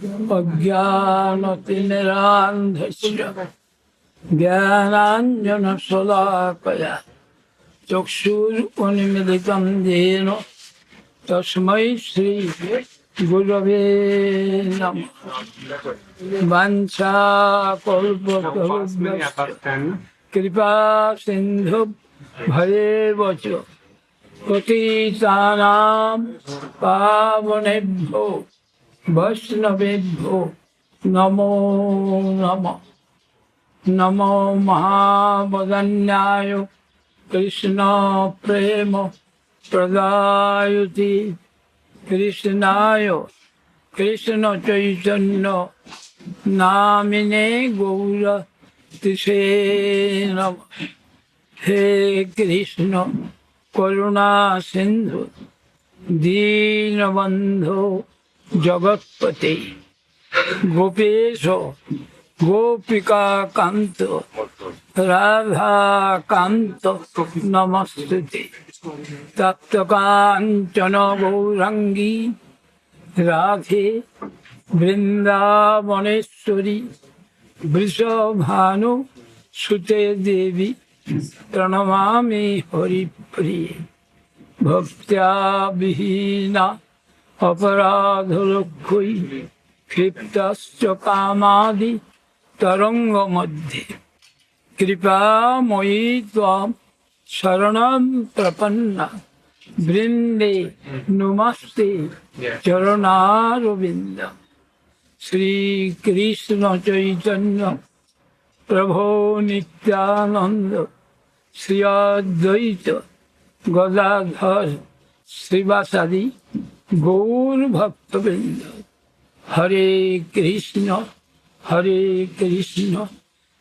अज्ञानतिमिरान्धस्य ज्ञानाञ्जनशलाकया चक्षुरुन्मीलितं येन तस्मै श्री गुरवे नमः। वाञ्छाकल्पतरुभ्यश्च कृपा सिन्धुभ्येव च पतितानां पावनेभ्यो वैष्णवेभ्यो नमो नमः। नमो महावदन्याय कृष्ण प्रेम प्रदायति कृष्णाय कृष्ण चैतन्य नामिने गौरतिसे नमः। हे कृष्ण करुणा सिंधु दीनबंधो जगत्पते गोपेश गोपिका कांत राधा कांत नमस्ते। तप्त कांचन गौरांगी राधे वृंदावनेश्वरी वृषभानु सुते देवी प्रणमामि हरिप्रिये। भक्त्या विहीना अपराधलक्षै क्षिप्तश्च कामादि तरंग मध्ये कृपामयी त्वां शरणं प्रपन्ना वृंदे नमस्ते चरणारविन्दम्। श्री कृष्ण चैतन्य प्रभो नित्यानंद श्री अद्वैत गदाधर श्रीवासादि गौर भक्तवृंद। हरे कृष्ण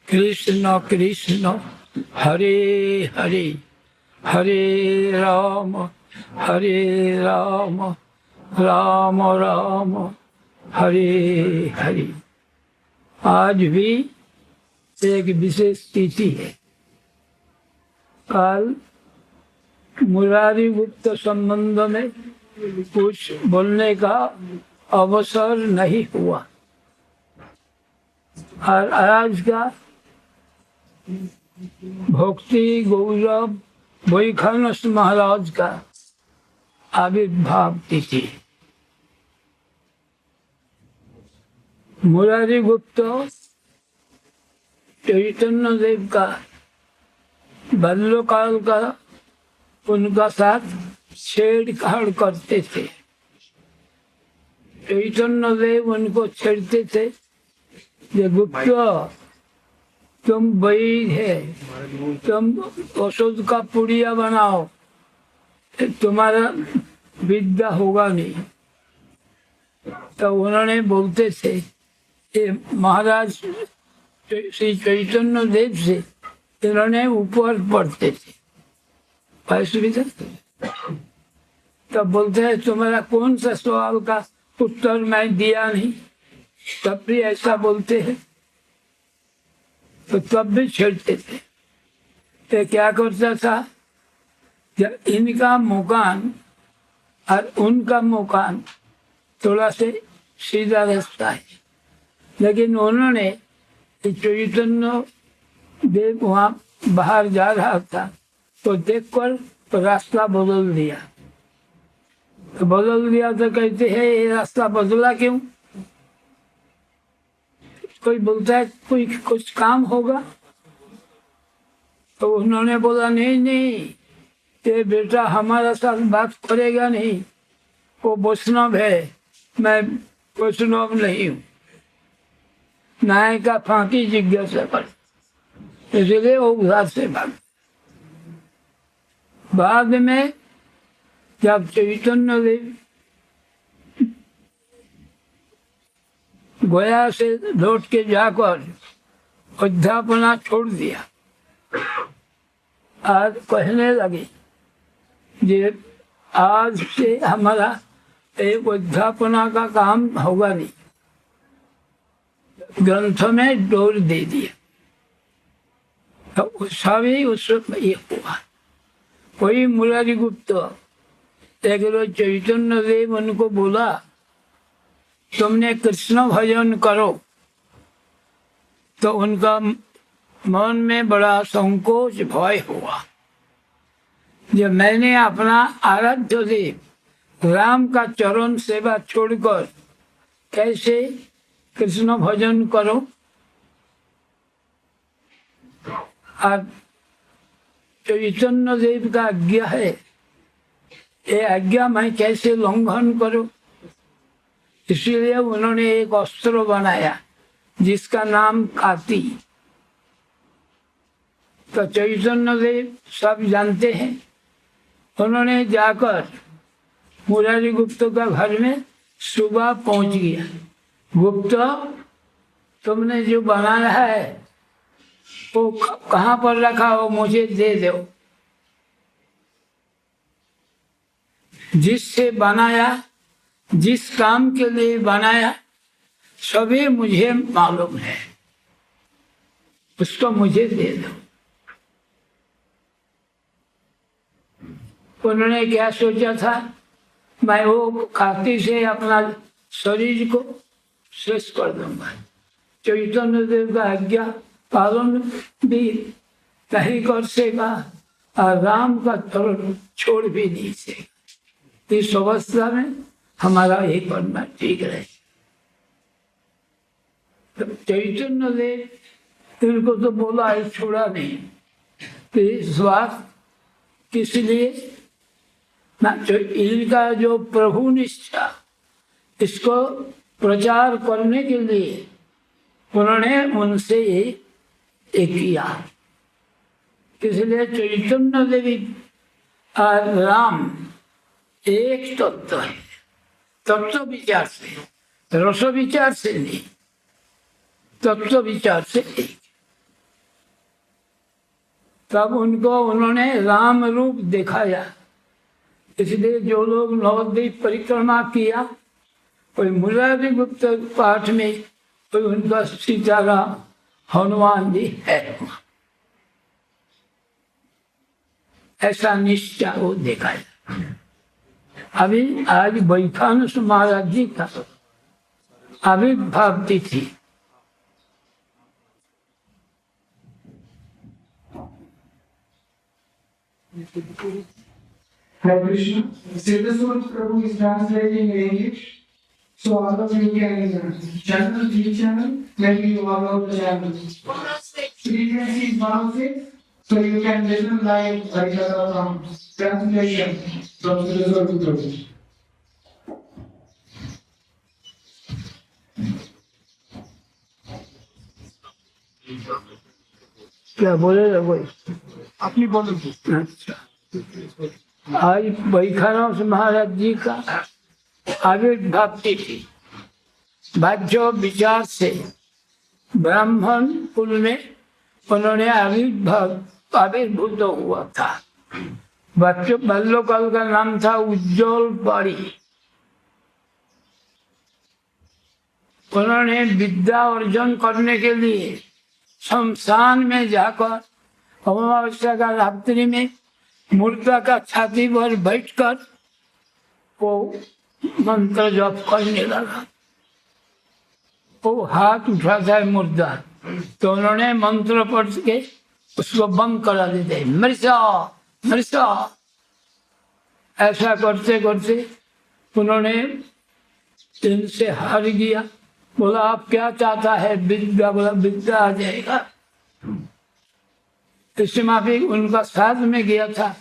कृष्ण कृष्ण हरे हरे हरे राम राम राम हरे हरे। आज भी एक विशेष तिथि है। कल मुरारी गुप्त संबंध में कुछ बोलने का अवसर नहीं हुआ और आज का भक्ति गौरव वैखानस महाराज का आविर्भाव तिथि। मुरारी गुप्त चैतन्य देव का बाल्यकाल का उनका साथ छेड़छाड़ करते थे। चैतन्य देव उनको छेड़ते थे ये गुप्त तुम वैद है, तुम औषध का पुड़िया बनाओ, तुम्हारा विद्या होगा नहीं। तो उन्होंने बोलते थे ये महाराज श्री चैतन्य देव से इन्होंने ऊपर पढ़ते थे। तब बोलते हैं तुम्हारा कौन सा सवाल का उत्तर मैं दिया नहीं, तब भी ऐसा बोलते हैं। तो तब भी छेड़ते थे। तो क्या करता था, जब इनका मकान और उनका मकान थोड़ा से सीधा रास्ता है, लेकिन उन्होंने चैतन्य देव वहाँ बाहर जा रहा था तो देखकर रास्ता बदल दिया। तो कहते हैं ये रास्ता बदला क्यों? कोई बोलता है कोई कुछ काम होगा। तो उन्होंने बोला नहीं ये बेटा हमारा साथ बात करेगा नहीं, वो वैष्णव है, मैं वैष्णव नहीं हूँ। न्याय का फांकी जिज्ञासा पर, इसलिए वो उधार से भाग। बाद में जब चैतन्य देव गया से लौट के जाकर अध्यापना छोड़ दिया आज कहने लगे ये आज से हमारा एक अध्यापना का काम होगा नहीं, ग्रंथ में जोर दे दिया। तो उसका भी उस ये हुआ। कोई मुरारी गुप्त एक रोज चैतन्य देव उनको बोला तुमने कृष्ण भजन करो, तो उनका मन में बड़ा संकोच भय हुआ। जब मैंने अपना आराध्य देव राम का चरण सेवा छोड़कर कैसे कृष्ण भजन करो, और चैतन्य देव का आज्ञा है, ये आज्ञा मैं कैसे उल्लंघन करूं। इसलिए उन्होंने एक अस्त्र बनाया जिसका नाम काती। तो चैतन्य देव सब जानते हैं। उन्होंने जाकर मुरारी गुप्त का घर में सुबह पहुंच गया। गुप्त, तुमने जो बनाया है वो कहाँ पर रखा हो, मुझे दे दो। जिससे बनाया, जिस काम के लिए बनाया, सभी मुझे मालूम है, उसको मुझे दे दो। उन्होंने क्या सोचा था, मैं वो खाती से अपना शरीर को शेष कर दूंगा। चैतन्य देव का आज्ञा पालन भी नहीं कर सकेगा और राम का चरण छोड़ भी नहीं सकेगा। इस अवस्था में हमारा ये करना ठीक रहे। तो चैतन्य देव इनको तो बोला है, छोड़ा नहीं। तो इस बात किस लिए ना, इनका जो प्रभु निष्ठा, इसको प्रचार करने के लिए उन्होंने उनसे एक किया। इसलिए चैतन्य देवी और राम एक तत्व है, तत्व विचार से, रस विचार से नहीं, तत्व विचार से एक। तब उनको उन्होंने राम रूप दिखाया। इसलिए जो लोग नवद्वीप परिक्रमा किया, कोई मुरारी गुप्त पाठ में कोई उनका सीताराम हनुमान जी है, ऐसा निष्ठा वो दिखाया। अभी आज वैखानस महाराज जी का आविर्भाव तिथि। Hare Krishna. Siddhaswar Prabhu is translating in English, so all of you can channel, the channel, maybe you follow the channel. Frequency is 106, so you can listen live Harikatha from translation from Siddhaswar Prabhu. क्या बोलेगा कोई? अपनी बोलो। अच्छा, आज वैखानस महाराज जी का आविर्भाव तिथि। बाह्य विचार से ब्राह्मण कुल में उन्होंने आविर्भूत हुआ था। बाल्यकाल का नाम था उज्ज्वल पारी। उन्होंने विद्या अर्जन करने के लिए शमशान में जाकर अमावस्या का रात्रि में मूर्ता का छाती पर बैठकर वो मंत्र जप करने लगा। वो हाथ उठाता है मुर्दा, तो उन्होंने मंत्र पढ़ के उसको बंद करा देते, मृषा मृषा। ऐसा करते करते उन्होंने इनसे हार गया। बोला आप क्या चाहता है? विद्या। बोला विद्या आ जाएगा। इससे माफी उनका साथ में गया था,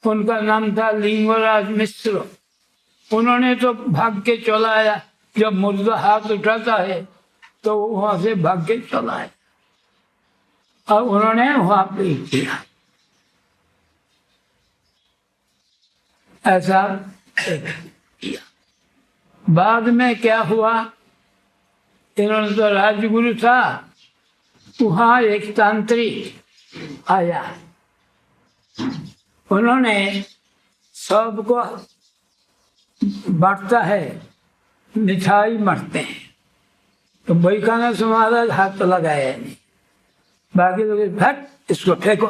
उनका नाम था लिंगराज मिश्र। उन्होंने तो भाग के चला आया। जब मुर्दा हाथ उठाता है तो वहां से भाग के चला आया और उन्होंने वहां पे किया। ऐसा किया। बाद में क्या हुआ, इन्होंने तो राजगुरु था, वहां एक तांत्रिक आया। उन्होंने सबको बांटता है, मिठाई बांटते हैं। तो वैखानस महाराज हाथ तो लगाया नहीं, बाकी लोग हट इसको फेंको।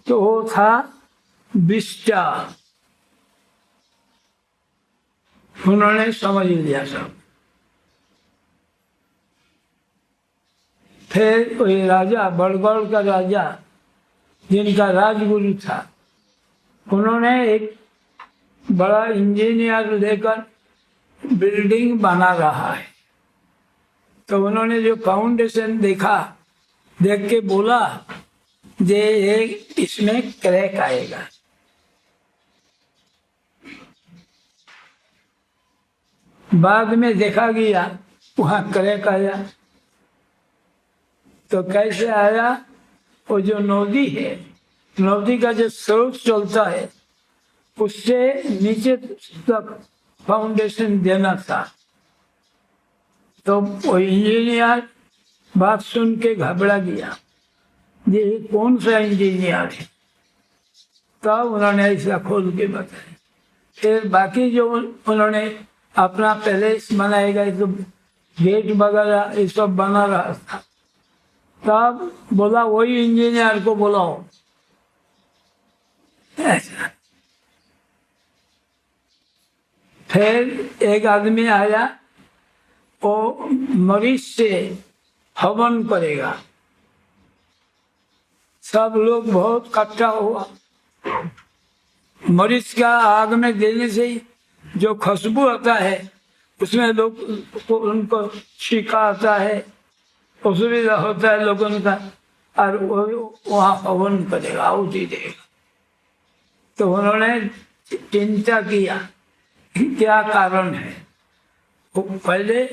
तो वो था बिस्टा। उन्होंने समझ लिया सब। फिर वही राजा, बड़गौर का राजा, जिनका राजगुरु था, उन्होंने एक बड़ा इंजीनियर लेकर बिल्डिंग बना रहा है। तो उन्होंने जो फाउंडेशन देखा, देख के बोला ये इसमें क्रैक आएगा। बाद में देखा गया वहां क्रैक आया। तो कैसे आया? वो जो नदी है, नदी का जो स्रोत चलता है, उससे नीचे तक फाउंडेशन देना था। तो वो इंजीनियर बात सुन के घबरा गया, ये कौन सा इंजीनियर है? तब उन्होंने ऐसा खोल के बताया। फिर बाकी जो उन्होंने अपना पैलेस बनाएगा, तो गेट वगैरह ये सब बना रहा था, तब बोला वही इंजीनियर को बुलाओ। ऐसा फिर एक आदमी आया, वो मरीज से हवन करेगा। सब लोग बहुत इकट्ठा हुआ। मरीज का आग में देने से ही जो खुशबू आता है, उसमें लोग उनको छींका आता है, असुविधा होता है लोगों का, और वहाँ हवन करेगा, आहुति देगा। तो उन्होंने चिंता किया क्या कारण है। वो पहले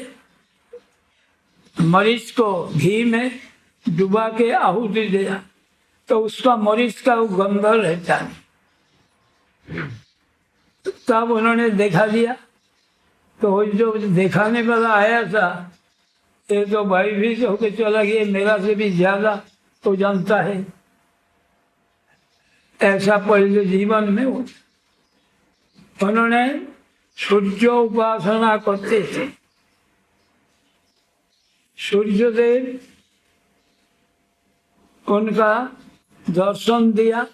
मरीज को घी में डुबा के आहुति दिया, तो उसका मरीज का वो गंध रहता नहीं। तब उन्होंने देखा दिया, तो जो दिखाने वाला आया था, ये तो भयभीत होकर चला गया, मेरा से भी ज्यादा तो जानता है। ऐसा पहले जीवन में हो। उन्होंने सूर्य उपासना करते थे। सूर्य देव उनका दर्शन दिया,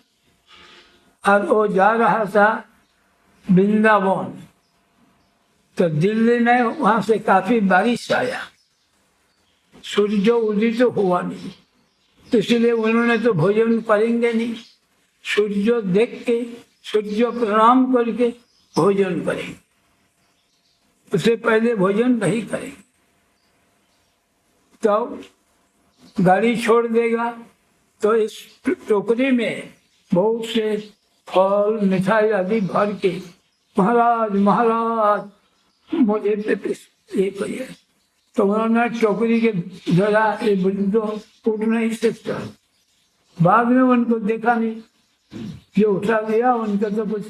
और वो जा रहा था वृंदावन। तो दिल्ली में वहां से काफी बारिश आया, सूर्य उदित तो हुआ नहीं, तो इसलिए उन्होंने तो भोजन करेंगे नहीं। सूर्य देख के, सूर्य प्रणाम करके भोजन करेंगे, उससे पहले भोजन नहीं करेंगे। तो गाड़ी छोड़ देगा, तो इस टोकरी में बहुत से फल मिठाई आदि भर के, महाराज महाराज मुझे ये कहिए। तो उन्होंने टोकरी के जरा ये विंडो टूट नहीं सकता। बाद में उनको देखा नहीं, जो उठा दिया उनका तो कुछ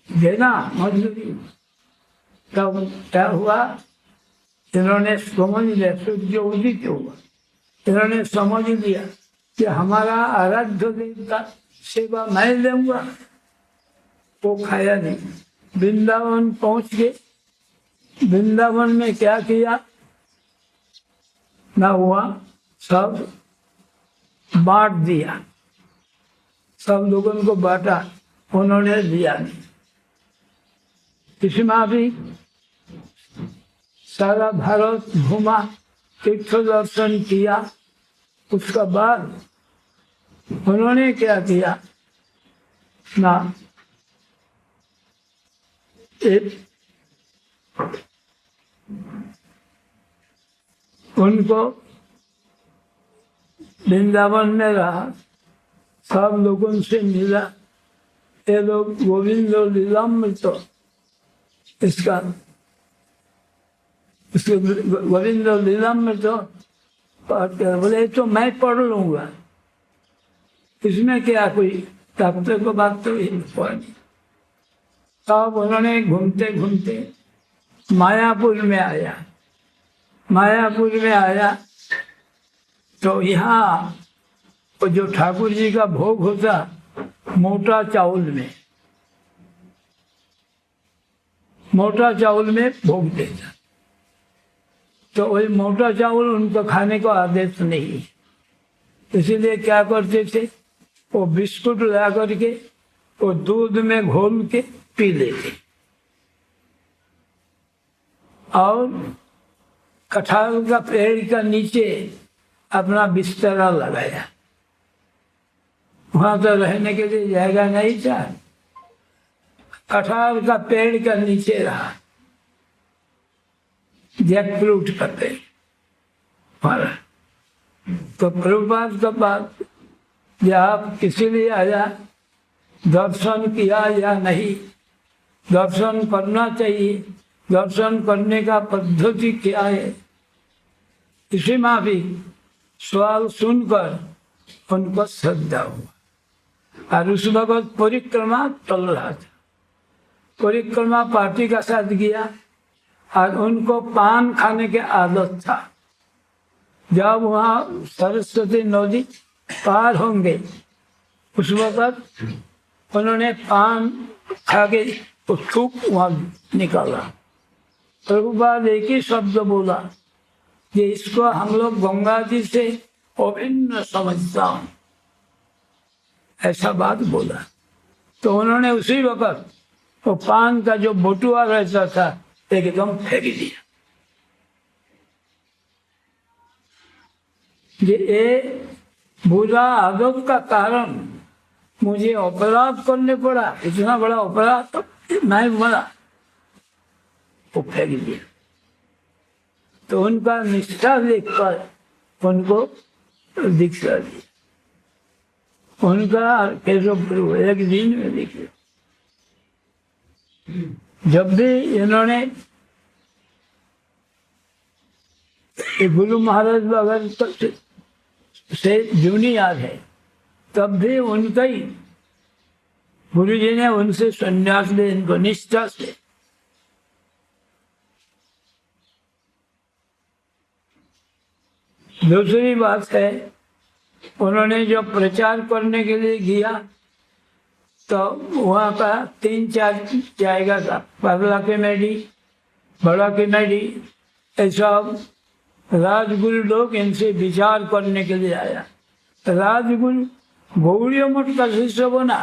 देना मजदूरी। तब क्या हुआ, इन्होंने समझ लिया, सूर्य उदित हुआ, इन्होंने समझ लिया कि हमारा आराध्य देव का सेवा मैं लूंगा। वो खाया नहीं। वृंदावन पहुंच गए। वृंदावन में क्या किया ना हुआ, सब बांट दिया, सब लोगों को बांटा, उन्होंने दिया नहीं। इसमें भी सारा भारत घूमा, तीर्थ दर्शन किया। उसका बाद उन्होंने क्या किया ना, उनको वृंदावन में रहा, सब लोगों से मिला। ये लोग गोविंद लीलामृत, इसका गोविंद लीलामृत बोले तो मैं पढ़ लूंगा, इसमें क्या कोई डॉक्टर को बात तो नहीं। तब उन्होंने घूमते घूमते मायापुर में आया। मायापुर में आया तो यहाँ तो जो ठाकुर जी का भोग होता मोटा चावल में, मोटा चावल में भोग देता। तो वही मोटा चावल उनको खाने का आदेश नहीं, इसीलिए क्या करते थे, वो बिस्कुट ला करके वो दूध में घोल के पी लेते। और कटहल का पेड़ का नीचे अपना बिस्तरा लगाया। वहां तो रहने के लिए जगह नहीं था, कटहल का पेड़ का नीचे रहा, जैकफ्रूट का पेड़ हमारा। तो प्रभुपाद का बात, जब आप किसी लिए आया, दर्शन किया या नहीं, दर्शन करना चाहिए, दर्शन करने का पद्धति क्या है, इसी में भी सवाल सुनकर उनको श्रद्धा हुआ। और उस वक्त परिक्रमा चल रहा था, परिक्रमा पार्टी का साथ गया और उनको पान खाने की आदत था। जब वहाँ सरस्वती नदी पार होंगे उस वक्त उन्होंने पान खा के थूक वहाँ निकाला। प्रभुपाद एक ही शब्द बोला कि इसको हम लोग गंगा जी से अभिन्न समझता हूँ, ऐसा बात बोला। तो उन्होंने उसी वक्त वो पान का जो बटुआ रहता था एकदम फेंक दिया। ये बुरा आदत का कारण मुझे अपराध करने पड़ा, इतना बड़ा अपराध तो नहीं बना, वो फेंक दिया। तो उनका निष्ठा देखकर उनको दीक्षा दी। उनका केशव प्रभु एक दिन में देखिए, जब भी इन्होंने गुरु महाराज अगर से जूनी याद है, तब भी उनका ही गुरु जी ने उनसे संन्यास ले, इनको निष्ठा से। दूसरी बात है, उन्होंने जो प्रचार करने के लिए गया तो वहाँ का 3-4 जाएगा था, पहला कमेटी, बड़ा कमेटी, ऐसा राजगुरु लोग इनसे विचार करने के लिए आया। राजगुरु गौड़ीय मठ का शिष्य बना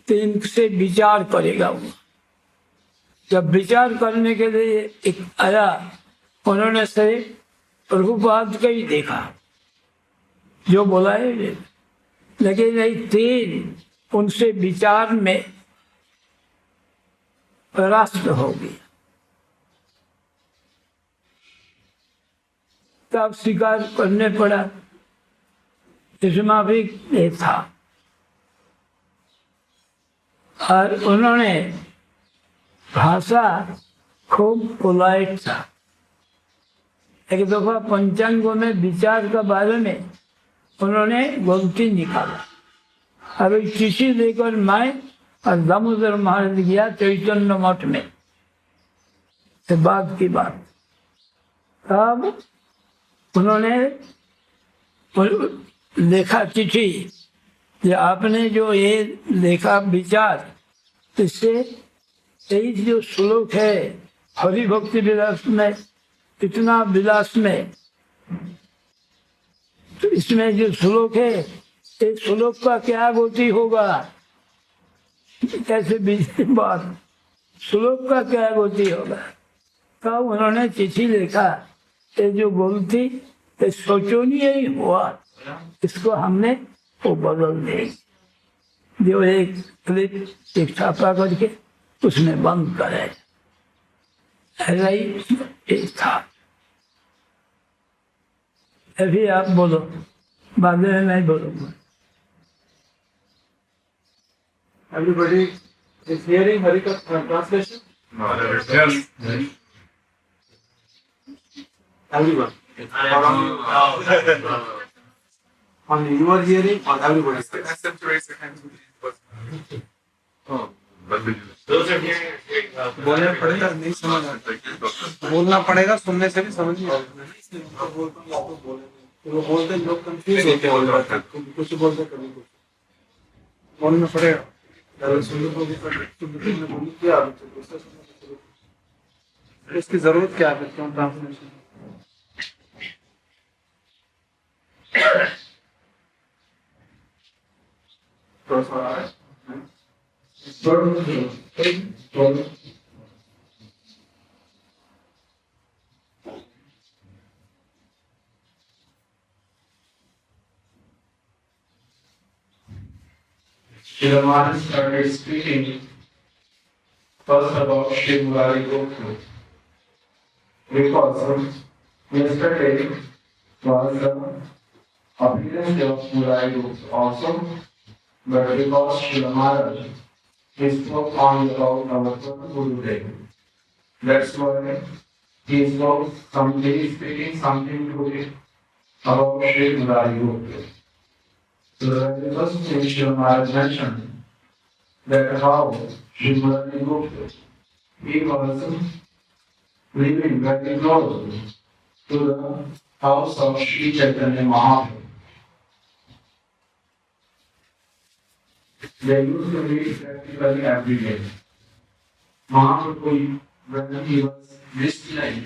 तो इनसे विचार करेगा वो। जब विचार करने के लिए एक आया, उन्होंने से प्रभुपाद का ही देखा जो बोला है, लेकिन नहीं तीन उनसे विचार में परास्त हो गया। तब स्वीकार करने पड़ा, इसमें भी ये था। और उन्होंने भाषा खूब पोलाइट था। एक दफा पंचांगों में विचार के बारे में उन्होंने गलती निकाला और चिट्ठी लेकर मैं और दामोदर महाराज गया चैतन्य मठ में, से बात की बात। तब उन्होंने लिखा चिट्ठी कि आपने जो ये लिखा विचार, इससे यही जो श्लोक है हरि भक्ति विलास में, इतना विलास में, तो इसमें जो श्लोक है, इस श्लोक का क्या गति होगा, कैसे बात, श्लोक का क्या गति होगा। तब उन्होंने चिट्ठी लिखा, ये जो गलती ये सोचनीय ही हुआ, इसको हमने वो बदल दे, जो एक क्लिप एक छापा करके उसमें बंद करे। ऐसा ही था। अभी आप बोलो, बाद में मैं बोलूंगा। Everybody is hearing Harikatha translation? Yes. Everyone. Only you are hearing or everybody is hearing? Ask them to raise their hands with the Those are hearing. बोलना पड़ेगा, नहीं समझ आता। बोलना पड़ेगा, सुनने से भी समझ नहीं आता। वो बोलते लोग कंफ्यूज होते हैं, कुछ बोलते कभी कुछ बोलना पड़ेगा। इसकी जरूरत क्या है क्यों translation? Srila Maharaj started speaking first about Sri Murari Gopal. Because yesterday was the appearance of Murari Gopal also, but because Srila Maharaj he spoke on about our Guru Day. That's why he spoke speaking something today about Sri Murari Gopal. So the first thing Srila Maharaj mentioned that how Sri Murari Gopal he was living very close to the house of Sri Chaitanya Mahaprabhu. They used to meet practically every day. Mahaprabhu, when he was displaying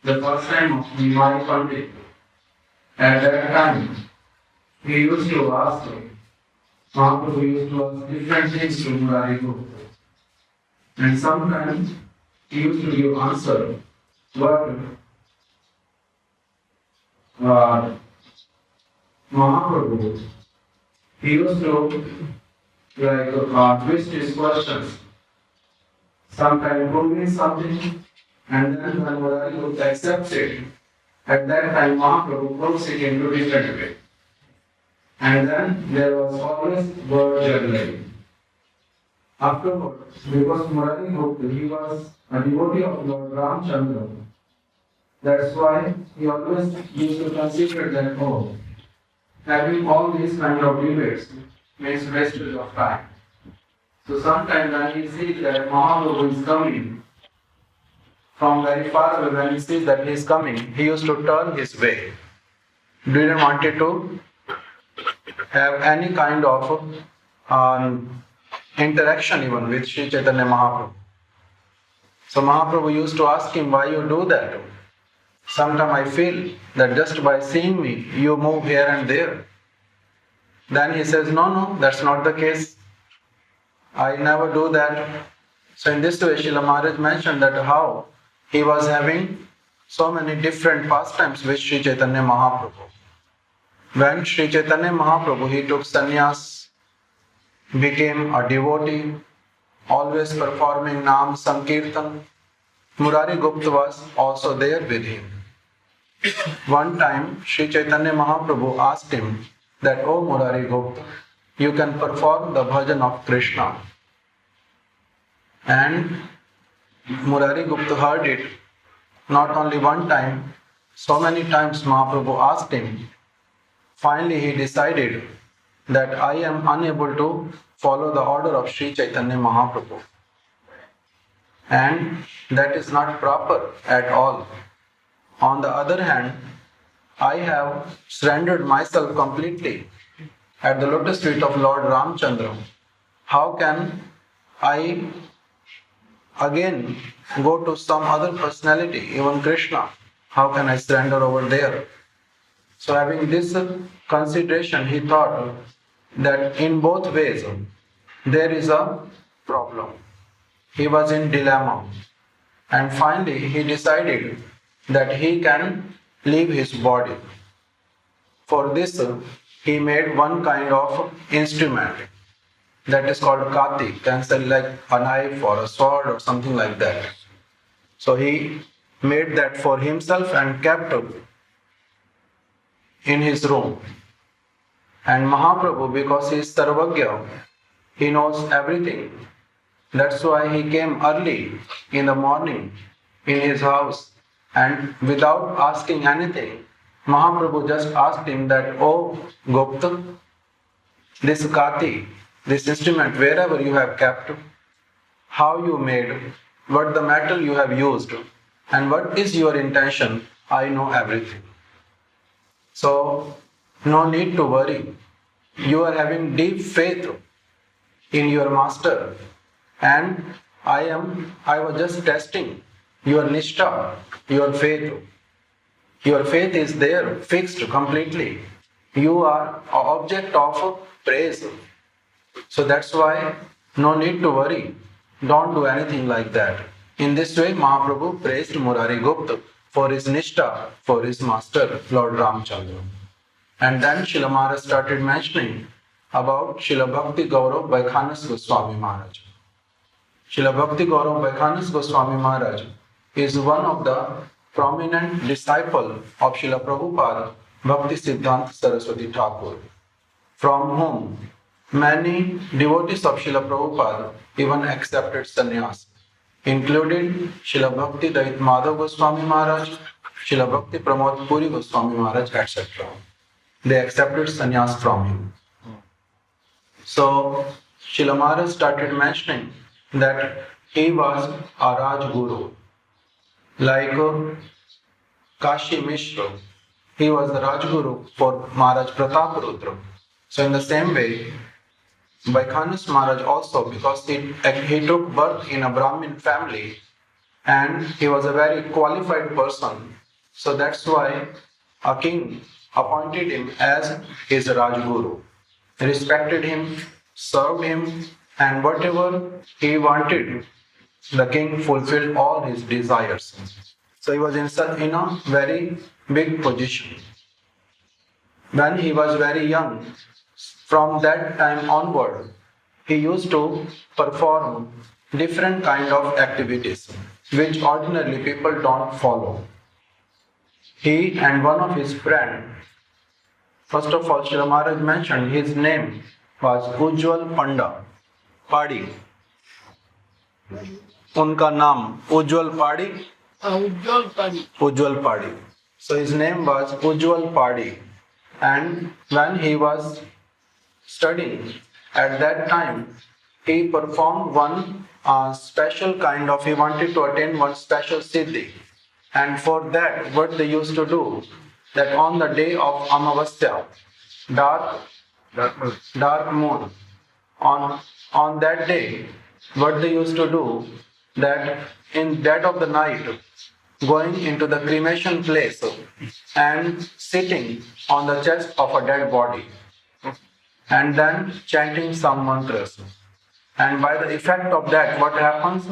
the first time of Nimai Pandit, at that time, he used to ask, Mahaprabhu used to ask different things to Murari Gopal. And sometimes he used to give answer, but Mahaprabhu, he used to twist his questions. Sometimes proving something, and then when Murari Gopal accepts it, at that time Mahaprabhu proves it into different way. And then there was always word juggling. Afterwards, because Murari Gopal, he was a devotee of Lord Ramchandra, that's why he always used to consider that, oh, having all these kind of debates makes wastage of time. So sometimes when he sees that Mahaprabhu is coming from very far away, when he sees that he is coming, he used to turn his way. Didn't want to have any kind of interaction even with Sri Chaitanya Mahaprabhu. So Mahaprabhu used to ask him, why you do that? Sometimes I feel that just by seeing me, you move here and there. Then he says, no, that's not the case. I never do that. So in this way, Srila Maharaj mentioned that how he was having so many different pastimes with Sri Chaitanya Mahaprabhu. When Sri Chaitanya Mahaprabhu, he took sannyas, became a devotee, always performing Nam Sankirtan, Murari Gupta was also there with him. One time, Sri Chaitanya Mahaprabhu asked him that, oh Murari Gupta, you can perform the bhajan of Krishna. And Murari Gupta heard it not only one time, so many times Mahaprabhu asked him. Finally, he decided that I am unable to follow the order of Sri Chaitanya Mahaprabhu. And that is not proper at all. On the other hand, I have surrendered myself completely at the lotus feet of Lord Ramchandra. How can I again go to some other personality, even Krishna? How can I surrender over there? So having this consideration, he thought that in both ways there is a problem. He was in dilemma. And finally he decided that he can leave his body. For this, he made one kind of instrument that is called kati, can say like a knife or a sword or something like that. So he made that for himself and kept in his room. And Mahaprabhu, because he is Sarvagya, he knows everything. That's why he came early in the morning in his house, and without asking anything, Mahaprabhu just asked him that, oh Gupta, this kati, this instrument, wherever you have kept, how you made, what the metal you have used, and what is your intention, I know everything. So, no need to worry. You are having deep faith in your master, and I was just testing your nishtha, your faith. Your faith is there, fixed completely. You are an object of praise. So that's why no need to worry. Don't do anything like that. In this way, Mahaprabhu praised Murari Gupta for his nishtha, for his master, Lord Ramchandra. And then Srila Maharaj started mentioning about Srila Bhakti Gaurava Vaikhanasa Gosvami Maharaja. Srila Bhakti Gaurava Vaikhanasa Gosvami Maharaja is one of the prominent disciple of Srila Prabhupada Bhakti Siddhanta Saraswati Thakur, from whom many devotees of Srila Prabhupada even accepted sannyas, including Srila Bhakti Dait Madhav Goswami Maharaj, Srila Bhakti Pramod Puri Goswami Maharaj, etc. They accepted sannyas from him. So, Srila Maharaj started mentioning that he was a Raj Guru. Like Kashi Mishra, he was the Raj Guru for Maharaj Pratap Rudra. So in the same way, Vaikhanasa Maharaj also, because he took birth in a Brahmin family and he was a very qualified person. So that's why a king appointed him as his Raj Guru, respected him, served him, and whatever he wanted, the king fulfilled all his desires. So he was in a very big position. When he was very young, from that time onward, he used to perform different kind of activities which ordinarily people don't follow. He and one of his friends, first of all, Srila Maharaj mentioned his name was Ujjwal Padi. Unka naam Ujjwal Padi. Ujjwal Padi. So his name was Ujjwal Padi. And when he was studying, at that time, he performed one special kind of, he wanted to attain one special siddhi. And for that, what they used to do, that on the day of Amavasya, dark moon, on that day, what they used to do, that in dead of the night, going into the cremation place and sitting on the chest of a dead body and then chanting some mantras. And by the effect of that, what happens?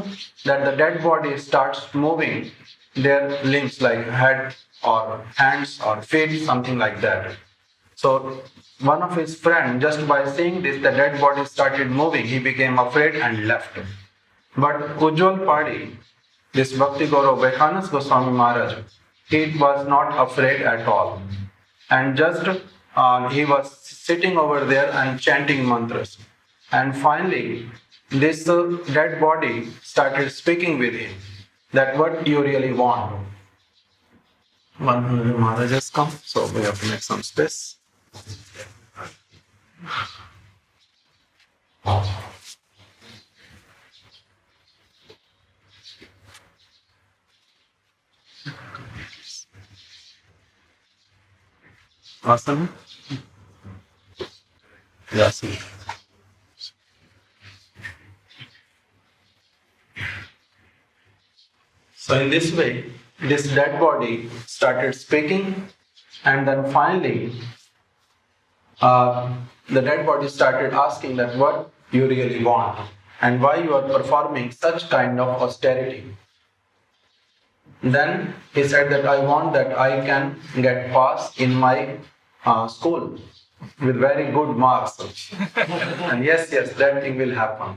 That the dead body starts moving their limbs like head or hands or feet, something like that. So one of his friends, just by seeing this, the dead body started moving. He became afraid and left. But Ujjwal Padi, this Bhakti Gaurava Vaikhanasa Gosvami Maharaja, he was not afraid at all. And just he was sitting over there and chanting mantras. And finally, this dead body started speaking with him, that what you really want. One of the Maharajas come, so we have to make some space. Asana? Yes. So in this way, this dead body started speaking, and then finally, the dead body started asking that what you really want and why you are performing such kind of austerity. Then he said that I want that I can get pass in my school with very good marks. And yes, that thing will happen.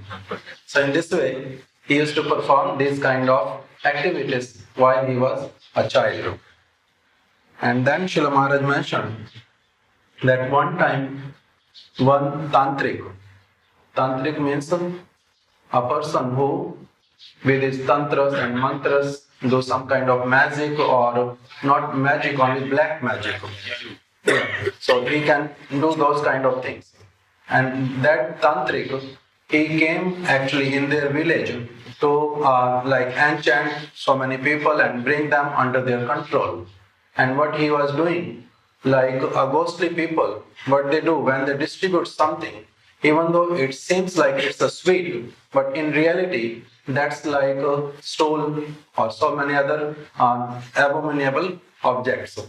So in this way, he used to perform these kind of activities while he was a child. And then Srila Maharaj mentioned that one time, one tantric means a person who with his tantras and mantras do some kind of magic, or not magic, only black magic. So he can do those kind of things. And that tantric, he came actually in their village to enchant so many people and bring them under their control. And what he was doing, like ghostly people, what they do when they distribute something, even though it seems like it's a sweet, but in reality, that's like a stool or so many other abominable objects.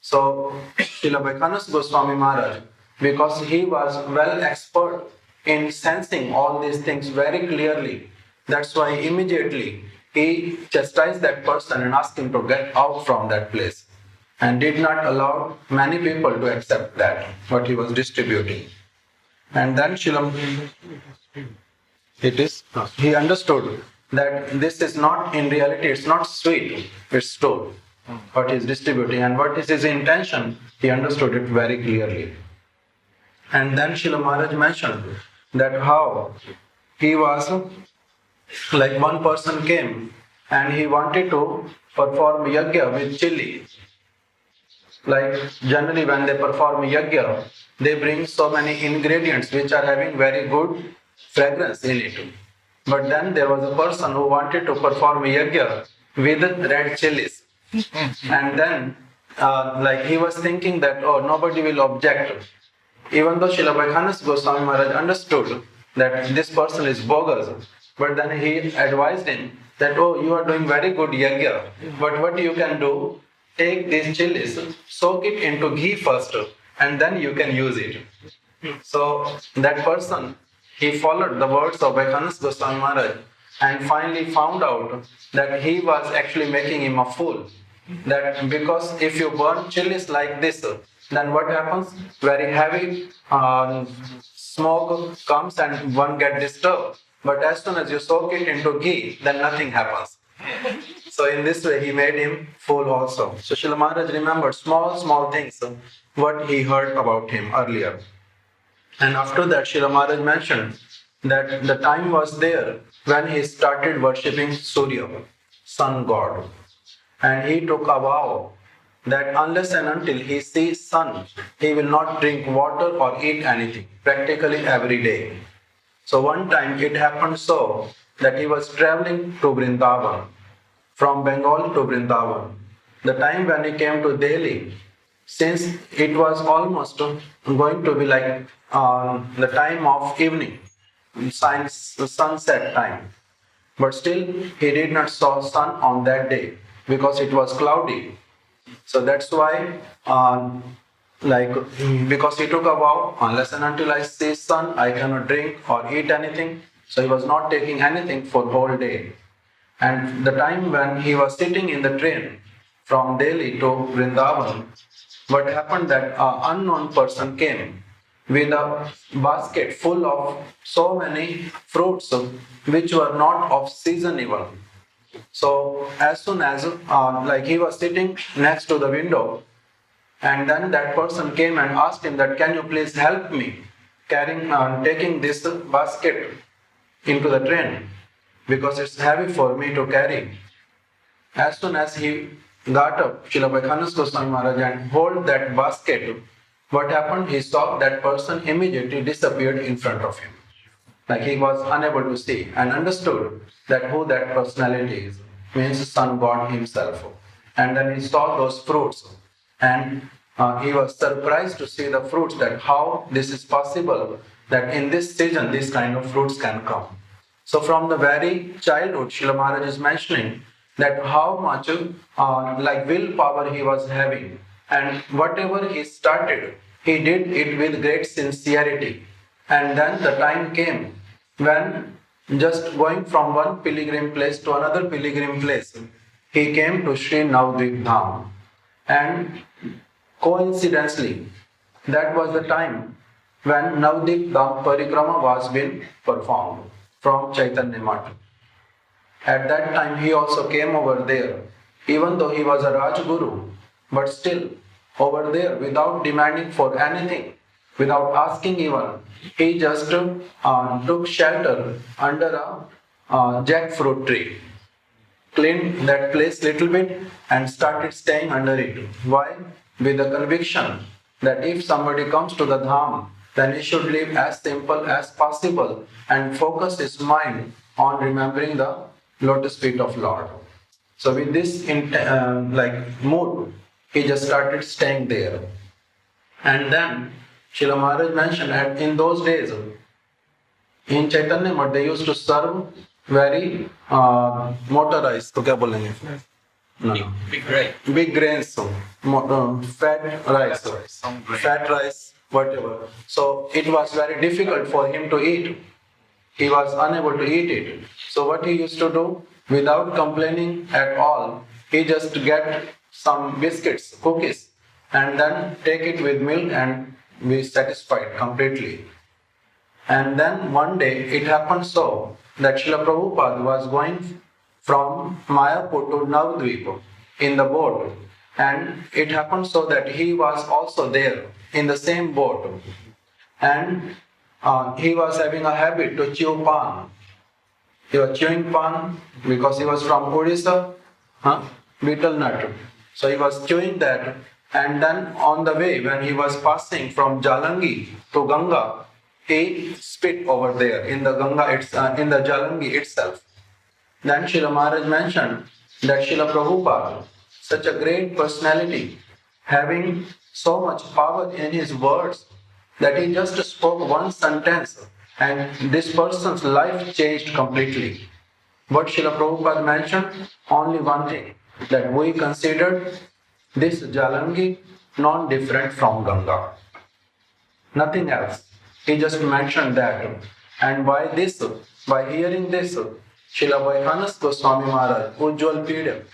So, Srila Vaikhanasa Gosvami Maharaj, because he was well expert in sensing all these things very clearly, that's why immediately he chastised that person and asked him to get out from that place, and did not allow many people to accept that, what he was distributing. And then he understood that this is not, in reality, it's not sweet, it's stored. What he's distributing and what is his intention, he understood it very clearly. And then Srila Maharaj mentioned that how he was, like one person came and he wanted to perform yajna with chili. Like generally when they perform yajna, they bring so many ingredients which are having very good fragrance in it. But then there was a person who wanted to perform yajna with red chilies. And then like he was thinking that, oh, nobody will object. Even though Srila Vaikhanasa Gosvami Maharaj understood that this person is bogus, but then he advised him that, oh, you are doing very good yajna, but what you can do, take these chilies, soak it into ghee first, and then you can use it. So that person, he followed the words of Vaikhanasa Gosvami Maharaj and finally found out that he was actually making him a fool. That because if you burn chilies like this, then what happens? Very heavy smoke comes and one gets disturbed. But as soon as you soak it into ghee, then nothing happens. So in this way, he made him fool also. So Srila Maharaj remembered small things, what he heard about him earlier. And after that, Srila Maharaj mentioned that the time was there when he started worshipping Surya, sun god. And he took a vow that unless and until he sees sun, he will not drink water or eat anything, practically every day. So one time it happened so that he was traveling to Vrindavan, from Bengal to Vrindavan. The time when he came to Delhi, since it was almost going to be like the time of evening, sunset time, but still he did not saw sun on that day because it was cloudy. So that's why, because he took a vow, unless and until I see sun, I cannot drink or eat anything. So he was not taking anything for the whole day. And the time when he was sitting in the train from Delhi to Vrindavan, what happened that an unknown person came with a basket full of so many fruits which were not of season even. So as soon as he was sitting next to the window, and then that person came and asked him that, can you please help me taking this basket into the train, because it's heavy for me to carry. As soon as he got up, Srila Vaikhanasa Gosvami Maharaja, and hold that basket, what happened? He saw that person immediately disappeared in front of him. Like he was unable to see and understood that who that personality is, means sun god himself. And then he saw those fruits and he was surprised to see the fruits, that how this is possible that in this season these kind of fruits can come. So from the very childhood, Srila Maharaj is mentioning that how much willpower he was having, and whatever he started, he did it with great sincerity. And then the time came when, just going from one pilgrim place to another pilgrim place, he came to Sri Navadvip Dham. And coincidentally, that was the time when Navadvip Dham Parikrama was being performed from Chaitanya Math. At that time he also came over there, even though he was a Rajguru, but still over there without demanding for anything, without asking even, he just took shelter under a jackfruit tree, cleaned that place little bit and started staying under it. Why? With the conviction that if somebody comes to the Dham, then he should live as simple as possible and focus his mind on remembering the lotus feet of Lord. So with this mood, he just started staying there. And then Srila Maharaj mentioned that in those days, in Chaitanya Math, they used to serve very motorized, तो क्या बोलेंगे? No. Big grains, fat rice, whatever. So it was very difficult for him to eat. He was unable to eat it. So what he used to do, without complaining at all, he just get some biscuits, cookies, and then take it with milk and be satisfied completely. And then one day it happened so that Srila Prabhupada was going from Mayapur to Navadvipa in the boat. And it happened so that he was also there in the same boat. And he was having a habit to chew pan. He was chewing pan because he was from Odisha, betel nut. So he was chewing that, and then on the way when he was passing from Jalangi to Ganga, he spit over there in the Ganga, in the Jalangi itself. Then Srila Maharaj mentioned that Srila Prabhupada, such a great personality, having so much power in his words, that he just spoke one sentence and this person's life changed completely. But Srila Prabhupada mentioned only one thing, that we considered this Jalangi non-different from Ganga. Nothing else. He just mentioned that. And by hearing this, Srila Vaikhanasa Gosvami Maharaja, Ujjwal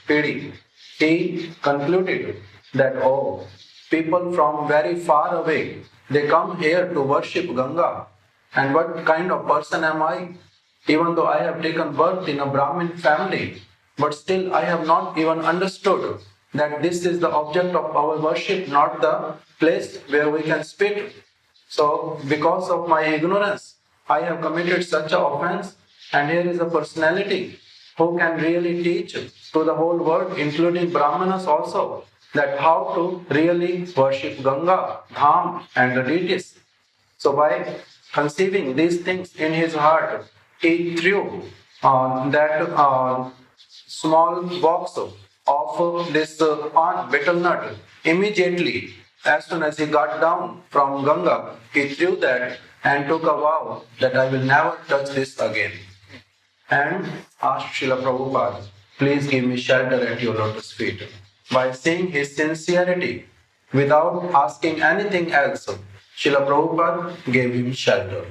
Pidi, he concluded that, oh, people from very far away, they come here to worship Ganga. And what kind of person am I? Even though I have taken birth in a Brahmin family, but still I have not even understood that this is the object of our worship, not the place where we can spit. So, because of my ignorance, I have committed such an offense, and here is a personality who can really teach to the whole world, including Brahmanas also, that how to really worship Ganga, Dham and the deities. So by conceiving these things in his heart, he threw that small box of this pan, betel nut. Immediately, as soon as he got down from Ganga, he threw that and took a vow that I will never touch this again. And asked Srila Prabhupada, please give me shelter at your lotus feet. By seeing his sincerity, without asking anything else, Srila Prabhupada gave him shelter.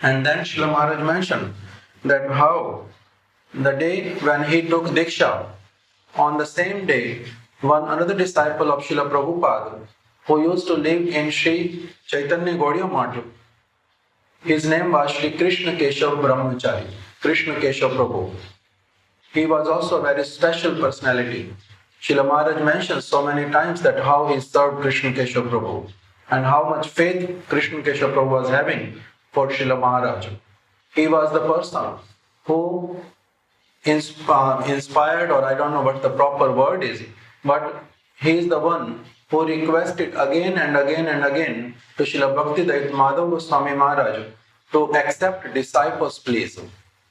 And then Srila Maharaj mentioned that how the day when he took Diksha, on the same day, another disciple of Srila Prabhupada, who used to live in Sri Chaitanya Gaudiya Math, his name was Sri Krishna Keshav Brahmachari, Krishna Keshav Prabhu. He was also a very special personality. Srila Maharaj mentions so many times that how he served Krishna Keshav Prabhu and how much faith Krishna Keshav Prabhu was having for Srila Maharaj. He was the person who inspired, or I don't know what the proper word is, but he is the one who requested again and again and again to Srila Bhakti Gosvami Maharaja to accept disciples, please.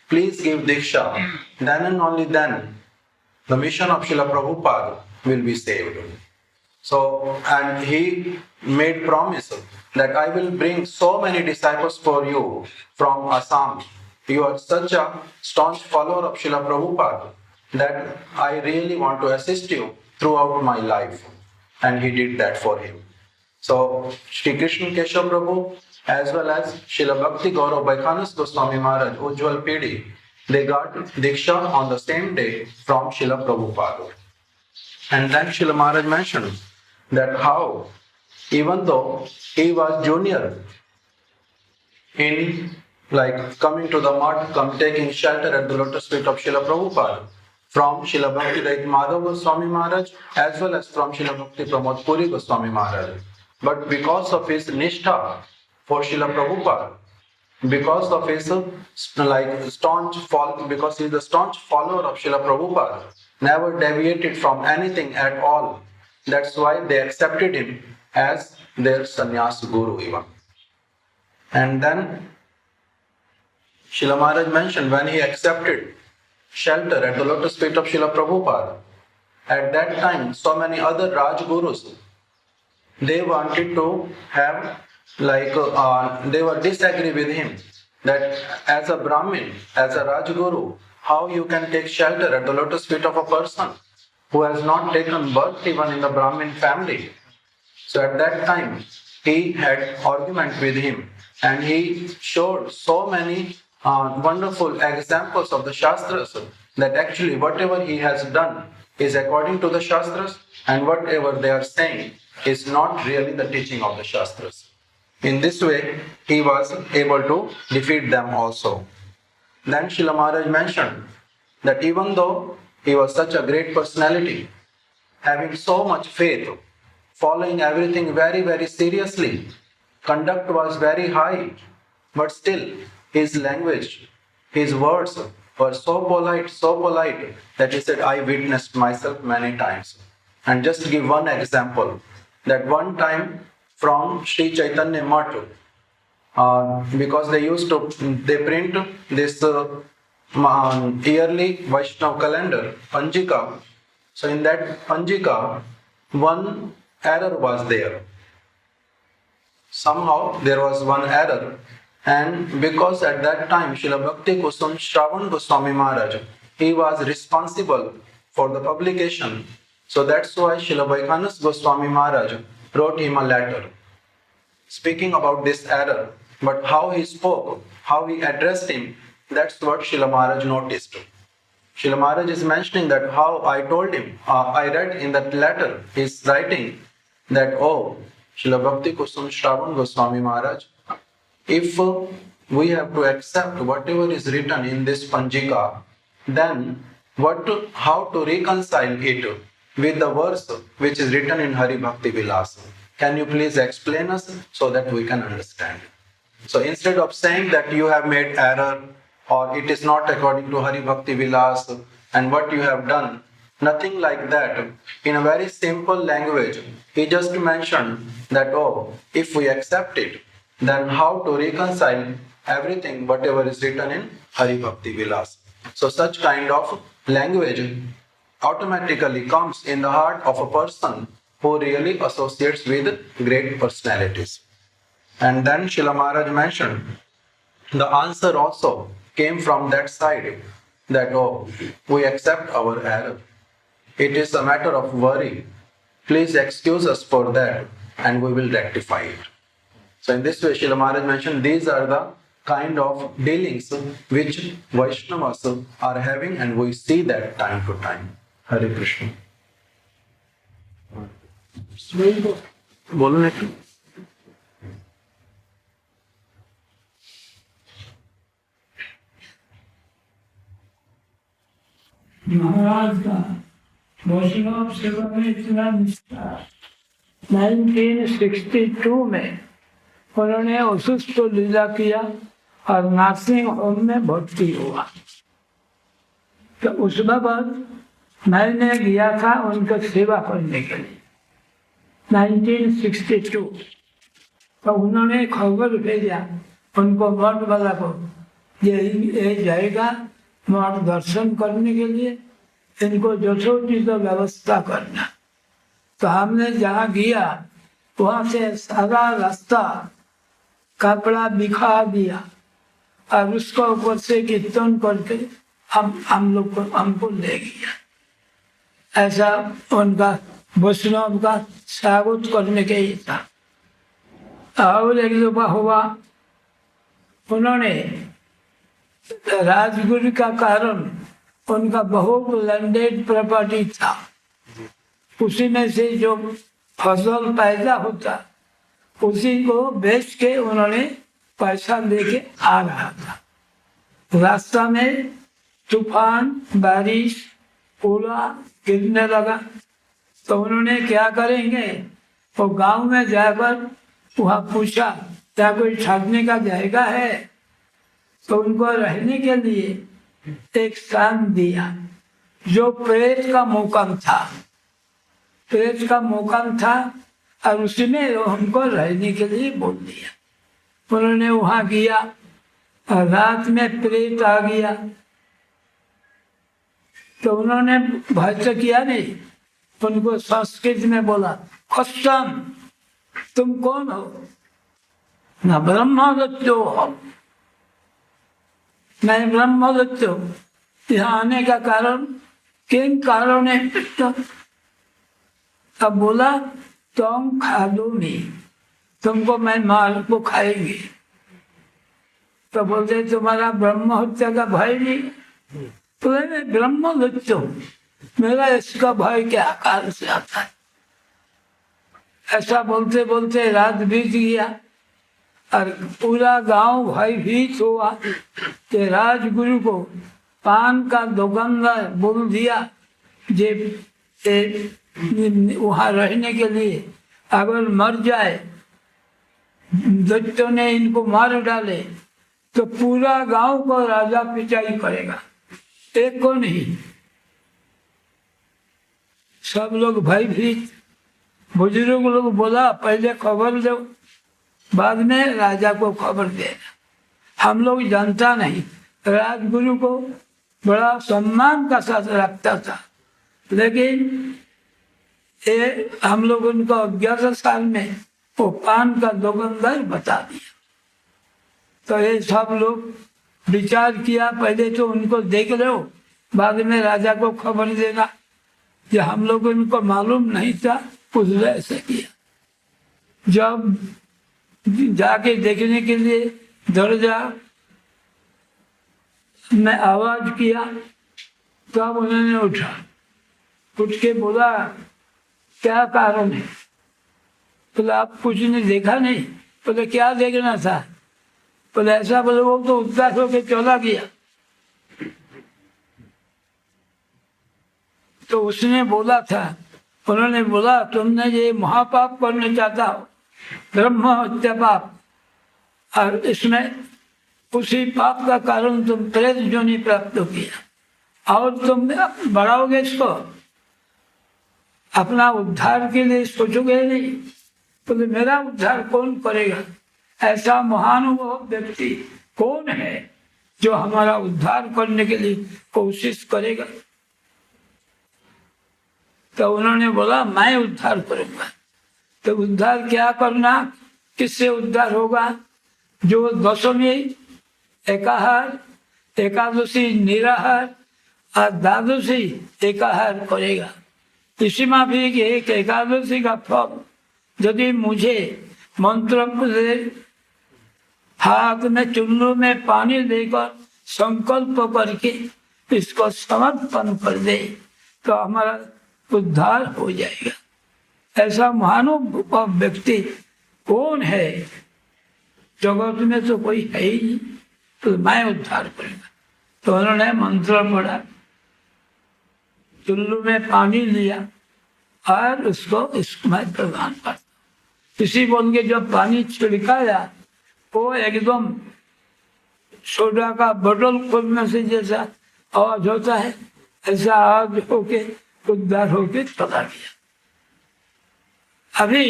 Please give Diksha. Then and only then the mission of Srila Prabhupada will be saved. So, and he made promise that I will bring so many disciples for you from Assam. You are such a staunch follower of Srila Prabhupada that I really want to assist you throughout my life. And he did that for him. So, Sri Krishna Keshav Prabhu as well as Srila Bhakti Gaurava Vaikhanasa Gosvami Maharaj, Ujjwal Pidi, they got Diksha on the same day from Srila Prabhupada. And then Srila Maharaj mentioned that how, even though he was junior in coming to the mud, taking shelter at the lotus feet of Srila Prabhupada, from Srila Bhakti Goswami Maharaj as well as from Srila Bhakti Pramod Puri Goswami Maharaj. But because of his nishtha for Srila Prabhupada, because of his because he is the staunch follower of Srila Prabhupada, never deviated from anything at all. That's why they accepted him as their sannyas guru even. And then Srila Maharaj mentioned when he accepted shelter at the lotus feet of Srila Prabhupada, at that time so many other Rajgurus, they wanted to have they were disagree with him that as a Brahmin, as a Rajguru, how you can take shelter at the lotus feet of a person who has not taken birth even in the Brahmin family. So at that time he had argument with him and he showed so many wonderful examples of the Shastras that actually whatever he has done is according to the Shastras and whatever they are saying is not really the teaching of the Shastras. In this way, he was able to defeat them also. Then Śrīla Maharaj mentioned that even though he was such a great personality, having so much faith, following everything very, very seriously, conduct was very high, but still his language, his words were so polite that he said, I witnessed myself many times. And just to give one example, that one time from Sri Chaitanya Math, because they print this yearly Vaishnava calendar, Panjika. So in that Panjika, one error was there. Somehow there was one error, and because at that time Srila Bhakti Gosvami Maharaja, he was responsible for the publication. So that's why Srila Vaikhanasa Gosvami Maharaja wrote him a letter speaking about this error. But how he spoke, how he addressed him, that's what Srila Maharaj noticed. Srila Maharaj is mentioning that how I told him, I read in that letter, he's writing that, oh, Srila Bhakti Goswami Maharaj, if we have to accept whatever is written in this Panjika, then how to reconcile it with the verse which is written in Hari Bhakti Vilasa? Can you please explain us so that we can understand? So instead of saying that you have made error or it is not according to Hari Bhakti Vilas and what you have done, nothing like that. In a very simple language, he just mentioned that, oh, if we accept it, then how to reconcile everything, whatever is written in Hari Bhakti Vilas. So such kind of language automatically comes in the heart of a person who really associates with great personalities. And then Srila Maharaj mentioned the answer also came from that side, that, oh, we accept our error. It is a matter of worry. Please excuse us for that and we will rectify it. So in this way, Srila Maharaj mentioned these are the kind of dealings which Vaishnavas are having, and we see that time to time. Hare Krishna. बोलो नहीं महाराज का वैष्णव सेवा में इतना निष्ठा 1962 में उन्होंने असुस्थ लीला किया और नर्सिंग होम में भर्ती हुआ। तो उसके बाद मैंने गया था उनका सेवा करने के लिए 1962। तो उन्होंने खबर भेजा उनको मठ वाला को, ये जाएगा मठ दर्शन करने के लिए, इनको यथोचित व्यवस्था करना। तो हमने जहाँ गया वहाँ से सारा रास्ता कपड़ा बिखा दिया और उसको ऊपर से कीर्तन करके हम लोग को हमको ले गया। ऐसा उनका वैष्णव का स्वागत करने के ही था। और एक दफा हुआ, उन्होंने राजगुरु का कारण उनका बहुत लैंडेड प्रॉपर्टी था, उसी में से जो फसल पैदा होता उसी को बेच के उन्होंने पैसा लेके आ रहा था। रास्ता में तूफान, बारिश, ओला गिरने लगा। तो उन्होंने क्या करेंगे, वो गांव में जाकर वहाँ पूछा क्या कोई ठहरने का जगह है। तो उनको रहने के लिए एक स्थान दिया जो प्रेत का मुकाम था, प्रेत का मुकाम था, और उसी में हमको रहने के लिए बोल दिया। उन्होंने वहाँ गया और रात में प्रेत आ गया। तो उन्होंने भय किया नहीं, उनको संस्कृत में बोला, खस्सम तुम कौन हो? न ब्रह्मदत्तो हो, मैं ब्रह्मदत्त हूँ। यहाँ आने का कारण किन कारण है? तब बोला तुम खा लो नहीं, तुमको मैं मार को खाएंगे। तो बोलते तुम्हारा ब्रह्म हत्या का भय नहीं? तो मैं ब्रह्मदत्त हूँ, मेरा इसका भय क्या आकार से आता है? ऐसा बोलते बोलते रात बीत गया। और पूरा गांव भयभीत हुआ कि राजगुरु को पान का दुकानदार बोल दिया जे वहाँ रहने के लिए अगर मर जाए, दैत्यों ने इनको मार डाले तो पूरा गांव को राजा पिटाई करेगा, एक को नहीं। सब लोग भयभीत। बुजुर्ग लोग बोला पहले खबर दो, बाद में राजा को खबर देना। हम लोग जानता नहीं, राजगुरु को बड़ा सम्मान का साथ रखता था, लेकिन ये हम लोग उनको 11 साल में वो पान का दुकानदार बता दिया। तो ये सब लोग विचार किया, पहले तो उनको देख लो, बाद में राजा को खबर देना। ये हम लोग उनको मालूम नहीं था, उसने ऐसे किया। जब जाके देखने के लिए दरवाजा में आवाज किया, तब उन्होंने उठा, उठ के बोला क्या कारण है? बोले आप कुछ ने देखा नहीं? बोले क्या देखना था? बोले ऐसा। बोले वो तो उदास होके चला गया। तो उसने बोला था, उन्होंने बोला तुमने ये महापाप करना चाहता हो, ब्रह्म हत्या पाप, और इसमें उसी पाप का कारण तुम प्रेत योनि प्राप्त किया, और तुम बढ़ाओगे इसको, अपना उद्धार के लिए सोचोगे नहीं। तो मेरा उद्धार कौन करेगा? ऐसा महानुभाव व्यक्ति कौन है जो हमारा उद्धार करने के लिए कोशिश करेगा? तो उन्होंने बोला मैं उद्धार करूंगा। तो उद्धार क्या करना, किससे उद्धार होगा? जो दशमी, एकाहार, एकादशी निराहार और द्वादशी एकाहार करेगा। इसी में भी एक एकादशी का फल यदि मुझे मंत्र से हाथ में चुल्लू में पानी देकर संकल्प करके इसको समर्पण कर दे तो हमारा उद्धार हो जाएगा। ऐसा महानुभाव व्यक्ति कौन है? जगत में तो कोई है ही नहीं, तो मैं उद्धार करूंगा। तो उन्होंने मंत्र पढ़ा, चुल्लू में पानी लिया और उसको मैं प्रदान करता। किसी बोल के जब पानी छिड़काया वो एकदम सोडा का बोतल खोलने से जैसा आवाज होता है, ऐसा आवाज होके उद्धार होके चला गया। अभी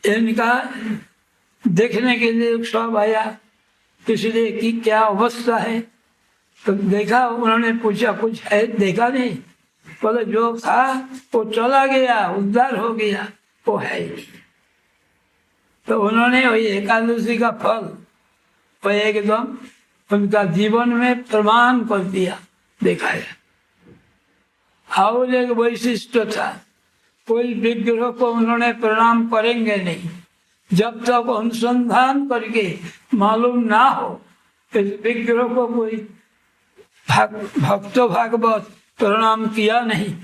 इनका देखने के लिए सब आया, इसलिए कि क्या अवस्था है। तो देखा, उन्होंने पूछा कुछ है? देखा नहीं। बोले जो था वो चला गया, उद्धार हो गया, वो है ही नहीं। तो उन्होंने वही एकादशी का फल वो एकदम उनका जीवन में प्रमाण कर दिया, दिखाया। और एक वैशिष्ट था, कोई विग्रह को उन्होंने प्रणाम करेंगे नहीं जब तक अनुसंधान करके मालूम ना हो इस विग्रह को कोई भक्त भागवत प्रणाम किया नहीं,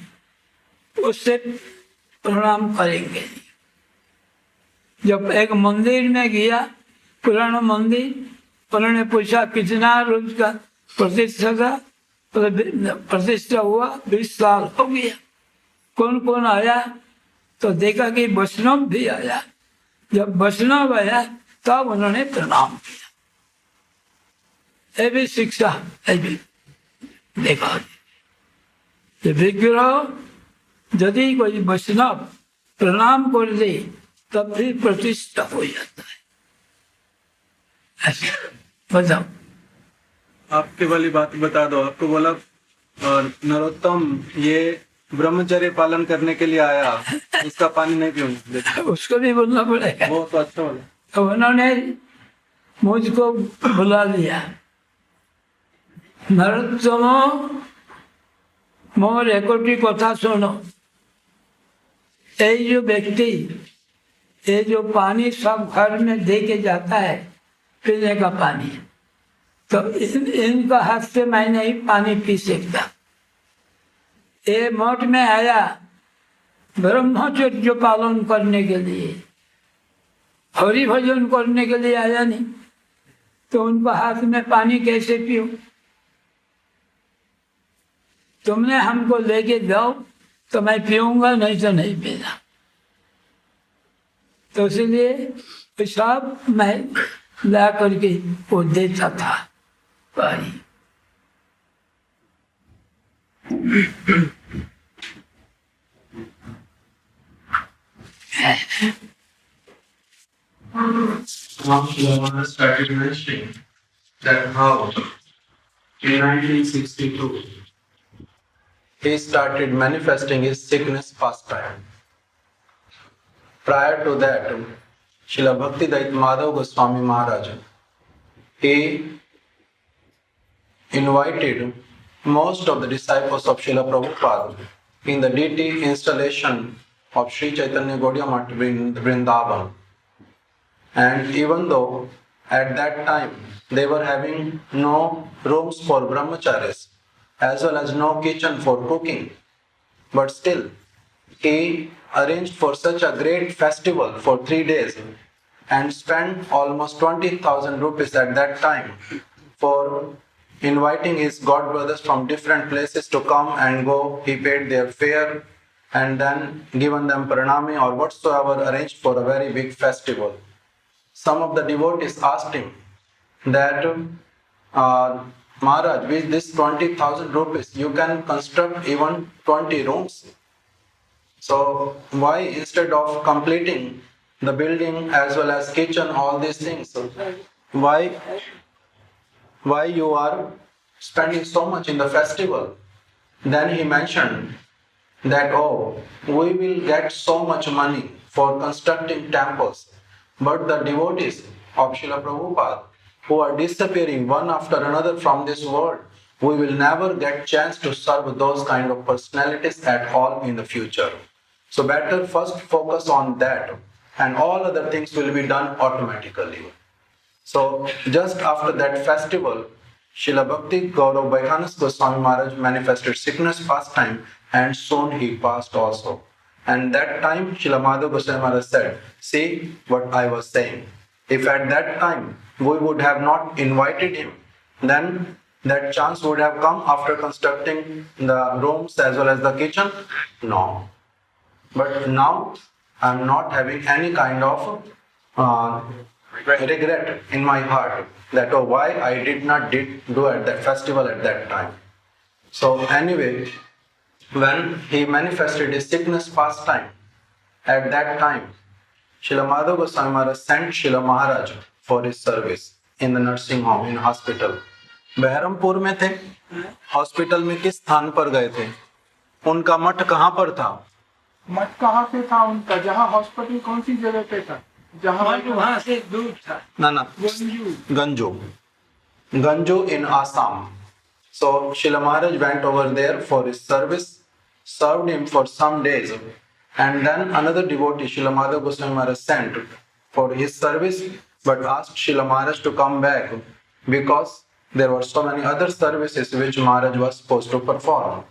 उससे प्रणाम करेंगे नहीं। जब एक मंदिर में गया, पुराना मंदिर, उन्होंने पूछा कितना रोज का प्रतिष्ठा था? प्रतिष्ठा हुआ 20 साल हो गया। कौन कौन आया? तो देखा कि वैष्णव भी आया। जब वैष्णव आया तब उन्होंने प्रणाम किया। ये भी शिक्षा है भी देखा। विग्रह यदि कोई वैष्णव प्रणाम कर दे तब भी प्रतिष्ठा हो जाता है। ऐसा बताओ। आपके वाली बात बता दो। आपको बोला नरोत्तम ये ब्रह्मचर्य पालन करने के लिए आया, उसका पानी नहीं पीऊंगा, उसको भी बोलना पड़ेगा। वो तो अच्छा बोला। तो उन्होंने मुझको बुला लिया, नरोत्तम मोर एकोटी कथा सुनो। ये जो व्यक्ति ये जो पानी सब घर में दे के जाता है पीने का पानी, तो इनका हाथ से मैं नहीं पानी पी सकता। ये मठ में आया ब्रह्मचर्य पालन करने के लिए, हरि भजन करने के लिए आया नहीं, तो उनको हाथ में पानी कैसे पियो? तुमने हमको लेके जाओ तो मैं पीऊंगा, नहीं तो नहीं पीना। तो इसलिए सब मैं ला करके वो देता था पानी। Mahārāja started mentioning that how in 1962 he started manifesting his sickness pastime. Prior to that, Srila Bhakti Gosvami Maharaja, he invited most of the disciples of Srila Prabhupada in the deity installation of Sri Chaitanya Gaudiya Math Vrindavan. And even though at that time they were having no rooms for brahmacharis as well as no kitchen for cooking, but still he arranged for such a great festival for 3 days and spent almost 20,000 rupees at that time for inviting his god brothers from different places to come and go. He paid their fare and then given them pranami or whatsoever arranged for a very big festival. Some of the devotees asked him that, Maharaj, with this 20,000 rupees, you can construct even 20 rooms. So why instead of completing the building as well as kitchen, all these things, why you are spending so much in the festival? Then he mentioned that, oh, we will get so much money for constructing temples, but the devotees of Srila Prabhupada who are disappearing one after another from this world, we will never get chance to serve those kind of personalities at all in the future. So better first focus on that and all other things will be done automatically. So just after that festival, Srila Bhakti Gaurava Vaikhanasa Gosvami Maharaja manifested sickness pastime and soon he passed also. And that time Srila Madhava Goswami Maharaj said, see what I was saying. If at that time we would have not invited him, then that chance would have come after constructing the rooms as well as the kitchen? No. But now I am not having any kind of regret in my heart that, oh, why I did not do at that festival at that time. So anyway, when he manifested his sickness pastime, at that time, Srila Madhava Goswami Maharaj sent Srila Mahārāja for his service in the nursing home, in hospital. Baharampur में थे, hospital में किस स्थान पर गए थे? उनका मठ कहाँ पर था? मठ कहाँ पे था उनका? जहाँ हॉस्पिटल कौन सी जगह पे था? जहाँ वहाँ से दूर था। ना Ganju in Assam. So Srila Maharaj went over there for his service, served him for some days, and then another devotee, Srila Madhava Goswami Maharaj, sent for his service, but asked Srila Maharaj to come back because there were so many other services which Maharaj was supposed to perform.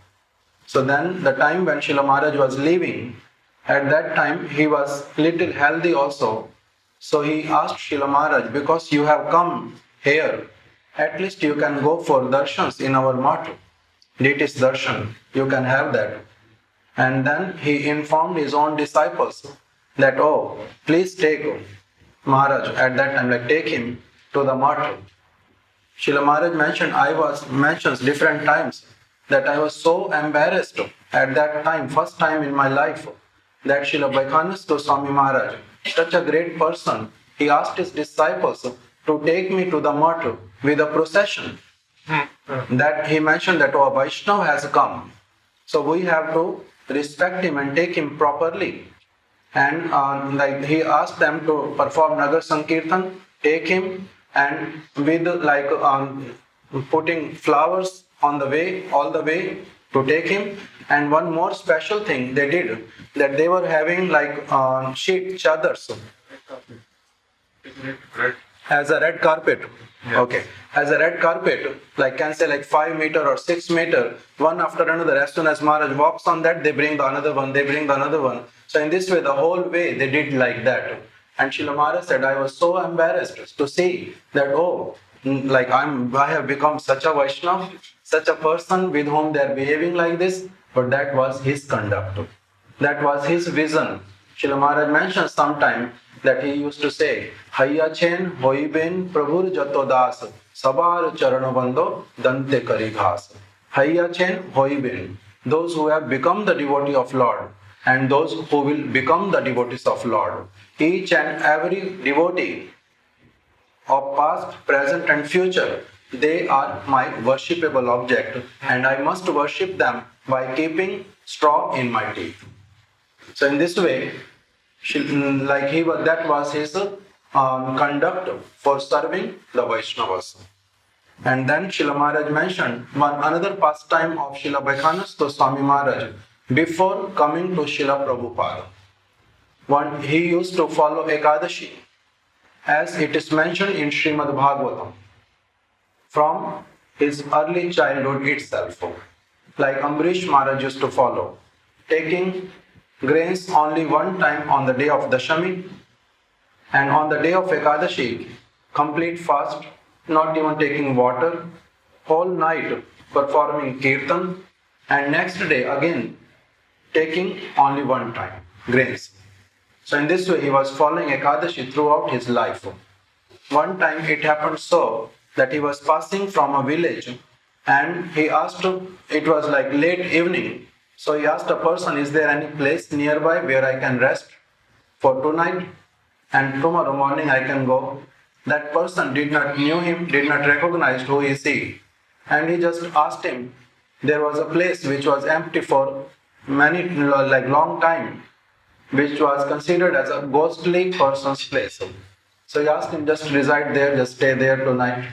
So then the time when Srila Maharaj was leaving, at that time he was little healthy also. So he asked Srila Maharaj, because you have come here, at least you can go for darshans in our mat. Deities darshan, you can have that. And then he informed his own disciples that, oh, please take Maharaj at that time, like take him to the mat. Srila Maharaj mentions different times that I was so embarrassed at that time, first time in my life, that Srila Vaikhanasa Gosvami Maharaja, such a great person, he asked his disciples to take me to the mat with a procession. That he mentioned that, oh, a Vaishnava has come. So we have to respect him and take him properly. And like he asked them to perform Nagar Sankirtan, take him, and with like putting flowers on the way, all the way to take him. And one more special thing they did, that they were having like sheet chadars as a red carpet. Yeah. Okay, as a red carpet, like can say like 5 meter or 6 meter, one after another. As soon as Maharaj walks on that, they bring the another one, they bring the another one. So in this way, the whole way they did like that. And Srila Maharaj said, I was so embarrassed to see that, oh, like I have become such a Vaishnava, such a person with whom they are behaving like this, but that was his conduct. That was his vision. Srila Maharaj mentioned sometime that he used to say, Hayya chen hoiben prabhur jato das, sabar charanabando dante kari ghas. Hayya chen hoiben, those who have become the devotee of Lord and those who will become the devotees of Lord. Each and every devotee of past, present and future, they are my worshipable object and I must worship them by keeping straw in my teeth. So in this way, that was his conduct for serving the Vaishnavas. And then Srila Maharaj mentioned another pastime of Srila Vaikhanasa Gosvami Maharaj before coming to Srila Prabhupada. He used to follow Ekadashi, as it is mentioned in Srimad Bhagavatam, from his early childhood itself. Like Amrish Maharaj used to follow, taking grains only one time on the day of Dashami, and on the day of Ekadashi, complete fast, not even taking water, whole night performing kirtan, and next day again taking only one time grains. So in this way he was following Ekadashi throughout his life. One time it happened so that he was passing from a village and he asked, it was like late evening, so he asked a person, is there any place nearby where I can rest for tonight and tomorrow morning I can go? That person did not knew him, did not recognize who is he, and he just asked him. There was a place which was empty for long time, which was considered as a ghostly person's place. So he asked him, just reside there, just stay there tonight.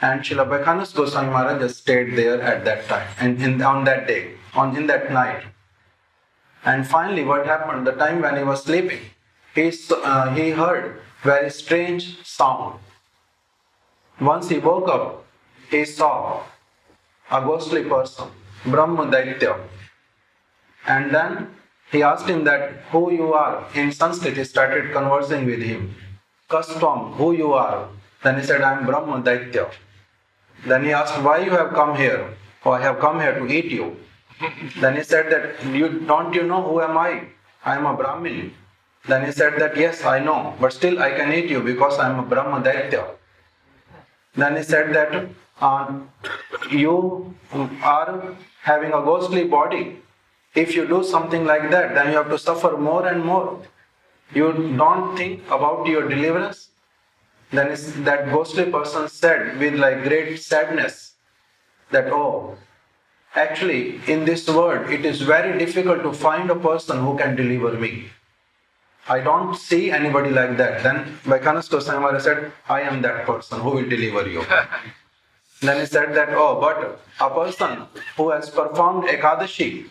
And Srila Vaikhanasa Gosvami Maharaj just stayed there at that time, and on that day, in that night. And finally what happened, the time when he was sleeping, he heard very strange sound. Once he woke up, he saw a ghostly person, Brahma Daitya. And then he asked him that, who you are? In Sanskrit he started conversing with him. Kastvam, who you are? Then he said, I am Brahma Daitya. Then he asked, why you have come here? Oh, I have come here to eat you. Then he said that, don't you know who am I? I am a Brahmin. Then he said that, yes, I know, but still I can eat you because I am a Brahma Daitya. Then he said that, you are having a ghostly body. If you do something like that, then you have to suffer more and more. You don't think about your deliverance? Then that ghostly person said with great sadness that, oh, actually in this world it is very difficult to find a person who can deliver me. I don't see anybody like that. Then Vaikhanasa Gosvami Maharaj said, I am that person who will deliver you. Then he said that, oh, but a person who has performed Ekadashi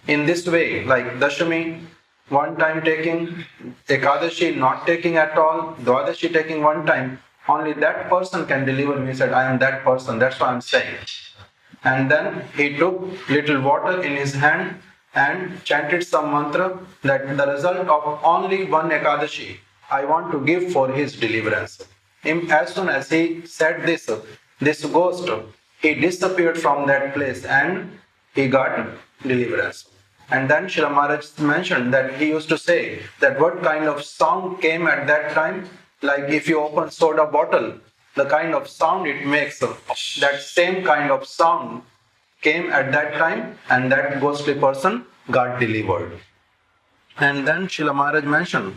in this way, like Dashami, one time taking, Ekadashi not taking at all, Dwadashi taking one time, only that person can deliver me. He said, I am that person, that's what I am saying. And then he took little water in his hand and chanted some mantra that the result of only one Ekadashi I want to give for his deliverance. As soon as he said this ghost, he disappeared from that place and he got deliverance. And then Srila Maharaj mentioned that he used to say that what kind of sound came at that time, like if you open soda bottle, the kind of sound it makes, that same kind of sound came at that time and that ghostly person got delivered. And then Srila Maharaj mentioned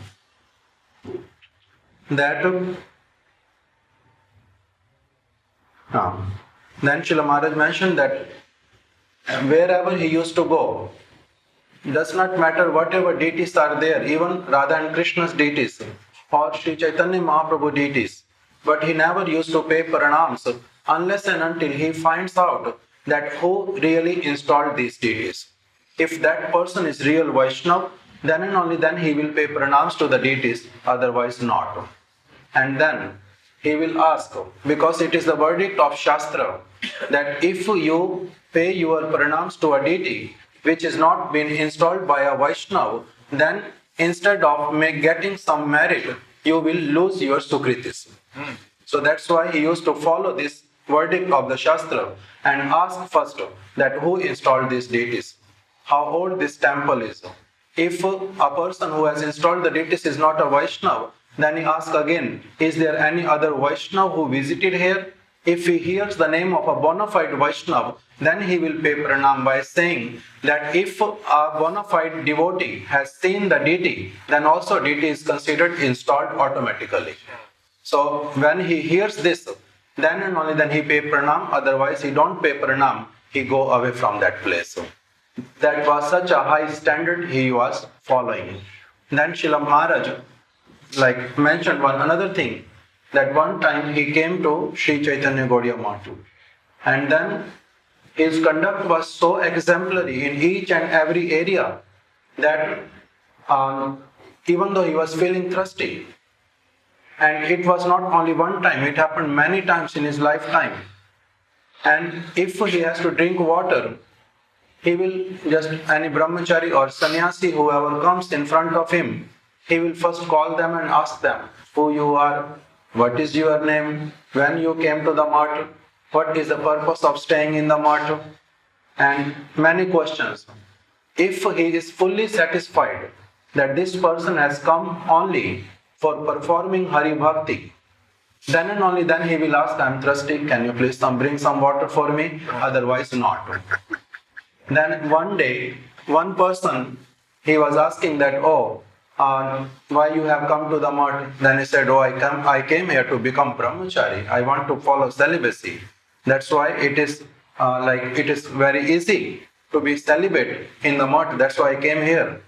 that wherever he used to go, does not matter whatever deities are there, even Radha and Krishna's deities or Sri Chaitanya Mahaprabhu deities, but he never used to pay pranams unless and until he finds out that who really installed these deities. If that person is real Vaishnava, then and only then he will pay pranams to the deities, otherwise not. And then he will ask, because it is the verdict of Shastra that if you pay your pranams to a deity which is not been installed by a Vaishnava, then instead of getting some merit, you will lose your sukritis. So that's why he used to follow this verdict of the Shastra and ask first that who installed these deities, how old this temple is. If a person who has installed the deities is not a Vaishnava, then he asks again, is there any other Vaishnava who visited here? If he hears the name of a bona fide Vaishnava, then he will pay pranam by saying that if a bona fide devotee has seen the deity, then also deity is considered installed automatically. So when he hears this, then and only then he pay pranam, otherwise he don't pay pranam, he go away from that place. That was such a high standard he was following. Then Srila Mahārāja mentioned another thing, that one time he came to Sri Chaitanya Gaudiya Math, and then his conduct was so exemplary in each and every area that even though he was feeling thirsty, and it was not only one time, it happened many times in his lifetime, and if he has to drink water, he will just, any brahmachari or sannyasi, whoever comes in front of him, he will first call them and ask them who you are, what is your name, when you came to the math, what is the purpose of staying in the math, and many questions. If he is fully satisfied that this person has come only for performing Hari Bhakti, then and only then he will ask, I am thirsty, can you please bring some water for me, otherwise not. Then one day, one person, he was asking that, why you have come to the mud? Then he said, I came here to become brahmachari. I want to follow celibacy. That's why it is very easy to be celibate in the mud. That's why I came here.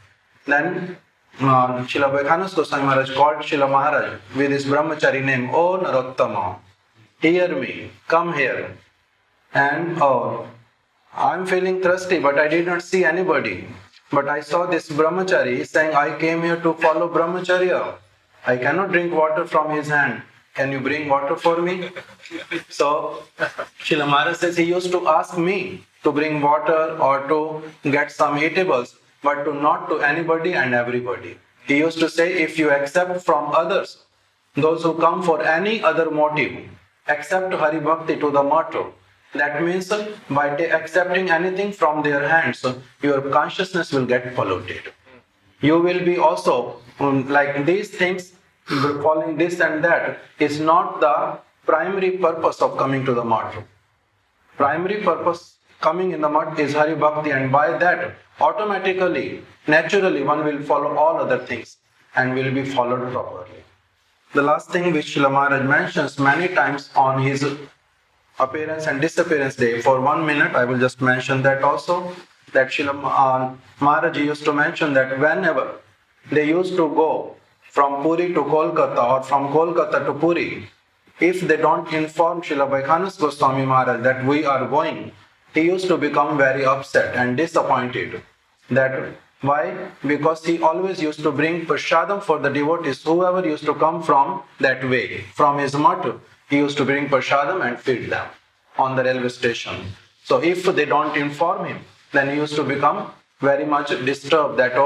Then Śrīla Vaikhanasa Gosvami Maharaja called Śrīla Mahārāja with his brahmachari name, O Narottama, hear me, come here. And I'm feeling thirsty, but I did not see anybody. But I saw this brahmachari saying, I came here to follow brahmacharya. I cannot drink water from his hand. Can you bring water for me? So Śrīla Mahārāja says he used to ask me to bring water or to get some eatables, but not to anybody and everybody. He used to say, if you accept from others, those who come for any other motive, accept Hari Bhakti to the motto, that means by accepting anything from their hands, your consciousness will get polluted. You will be also like these things, following this and that is not the primary purpose of coming to the motto. Primary purpose coming in the mud is Hari Bhakti, and by that automatically, naturally one will follow all other things and will be followed properly. The last thing which Śrīla Mahārāja mentions many times on his appearance and disappearance day, for 1 minute I will just mention that also, that Śrīla Mahārāja used to mention that whenever they used to go from Puri to Kolkata or from Kolkata to Puri, if they don't inform Śrīla Vaikhanasa Gosvami Maharaja that we are going, he used to become very upset and disappointed. That why? Because he always used to bring prasadam for the devotees, whoever used to come from that way, from his motto, he used to bring prasadam and feed them on the railway station. So if they don't inform him, then he used to become very much disturbed that,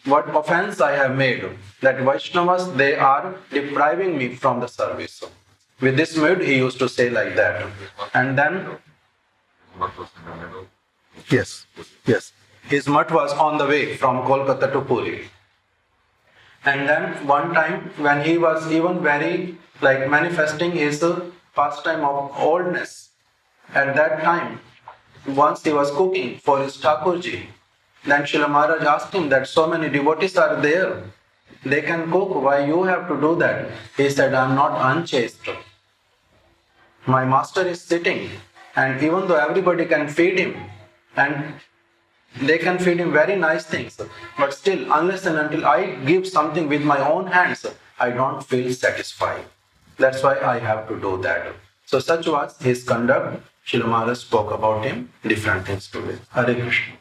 what offense I have made, that Vaishnavas, they are depriving me from the service. With this mood, he used to say like that. And then, yes, his mutt was on the way from Kolkata to Puri. And then one time when he was even very manifesting his pastime of oldness, at that time, once he was cooking for his Thakurji, then Śrīla Mahārāja asked him that so many devotees are there, they can cook, why you have to do that? He said, I am not unchaste. My master is sitting, and even though everybody can feed him, and they can feed him very nice things, but still, unless and until I give something with my own hands, I don't feel satisfied. That's why I have to do that. So such was his conduct. Śrīla Mahārāja spoke about him, different things today. Hare Krishna.